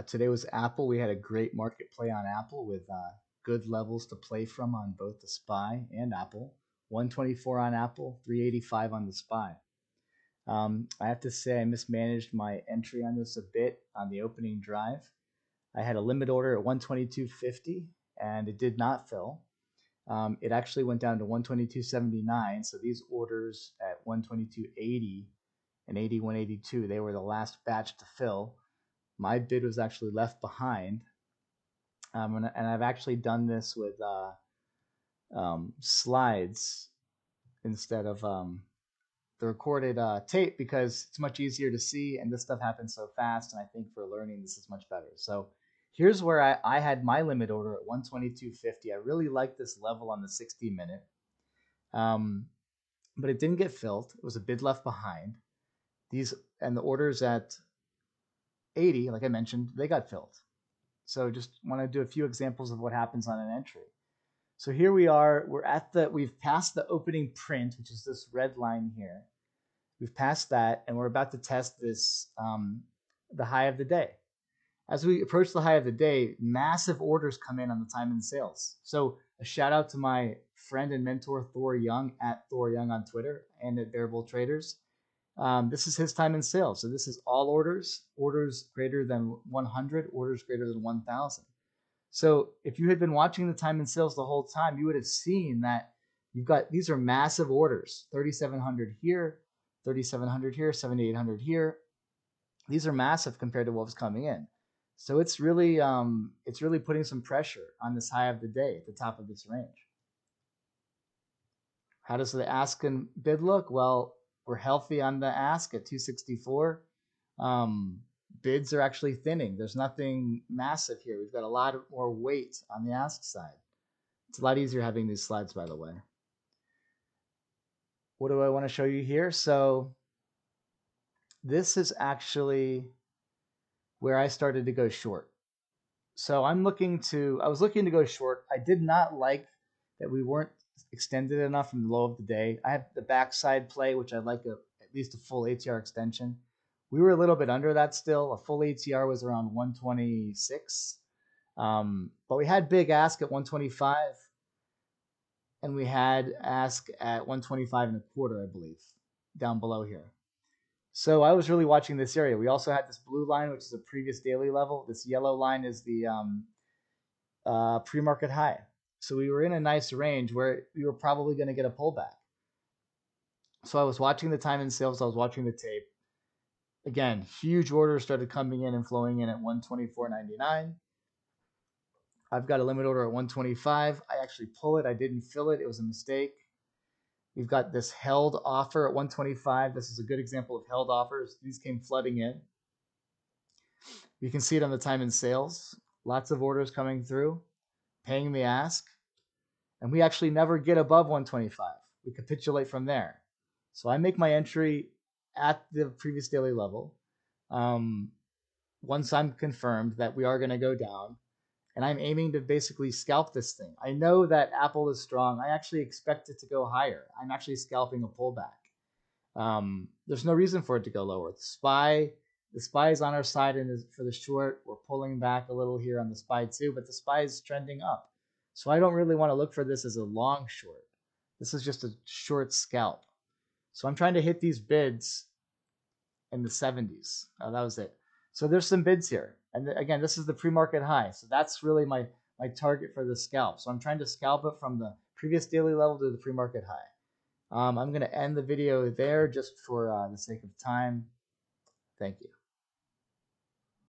Today was Apple. We had a great market play on Apple with good levels to play from on both the SPY and Apple. 124 on Apple, 385 on the SPY. I have to say I mismanaged my entry on this a bit on the opening drive. I had a limit order at 122.50 and it did not fill. It actually went down to 122.79. So these orders at 122.80 and 81.82, they were the last batch to fill. My bid was actually left behind. And I've actually done this with slides instead of the recorded tape because it's much easier to see and this stuff happens so fast. And I think for learning, this is much better. So here's where I had my limit order at 122.50. I really like this level on the 60-minute, but it didn't get filled. It was a bid left behind. And the orders at 80, like I mentioned, they got filled. So just want to do a few examples of what happens on an entry. So here we are, we've passed the opening print, which is this red line here. We've passed that, and we're about to test this, the high of the day. As we approach the high of the day, massive orders come in on the time and sales. So a shout out to my friend and mentor, Thor Young, at Thor Young on Twitter and at Variable Traders. This is his time and sales. So this is all orders greater than 100, orders greater than 1,000. So if you had been watching the time and sales the whole time, you would have seen that these are massive orders, 3,700 here, 3,700 here, 7,800 here. These are massive compared to what was coming in. So it's really putting some pressure on this high of the day at the top of this range. How does the ask and bid look? Well, we're healthy on the ask at 264. Bids are actually thinning. There's nothing massive here. We've got a lot more weight on the ask side. It's a lot easier having these slides, by the way. What do I want to show you here? So this is actually where I started to go short. So I was looking to go short. I did not like that we weren't extended enough from the low of the day. I have the backside play, which I'd like at least a full ATR extension. We were a little bit under that still. A full ATR was around 126. But we had big ask at 125. And we had ask at 125 and a quarter, I believe, down below here. So I was really watching this area. We also had this blue line, which is a previous daily level. This yellow line is the pre-market high. So we were in a nice range where we were probably going to get a pullback. So I was watching the time and sales. I was watching the tape. Again, huge orders started coming in and flowing in at 124.99. I've got a limit order at 125. I actually pull it. I didn't fill it. It was a mistake. We've got this held offer at 125. This is a good example of held offers. These came flooding in. You can see it on the time and sales. Lots of orders coming through, paying the ask. And we actually never get above 125. We capitulate from there. So I make my entry at the previous daily level. Once I'm confirmed that we are going to go down, and I'm aiming to basically scalp this thing. I know that Apple is strong. I actually expect it to go higher. I'm actually scalping a pullback. There's no reason for it to go lower. The SPY is on our side and for the short. We're pulling back a little here on the SPY too, but the SPY is trending up. So I don't really want to look for this as a long short. This is just a short scalp. So I'm trying to hit these bids in the 70s. That was it. So there's some bids here. And again, this is the pre-market high. So that's really my target for the scalp. So I'm trying to scalp it from the previous daily level to the pre-market high. I'm going to end the video there just for the sake of time. Thank you.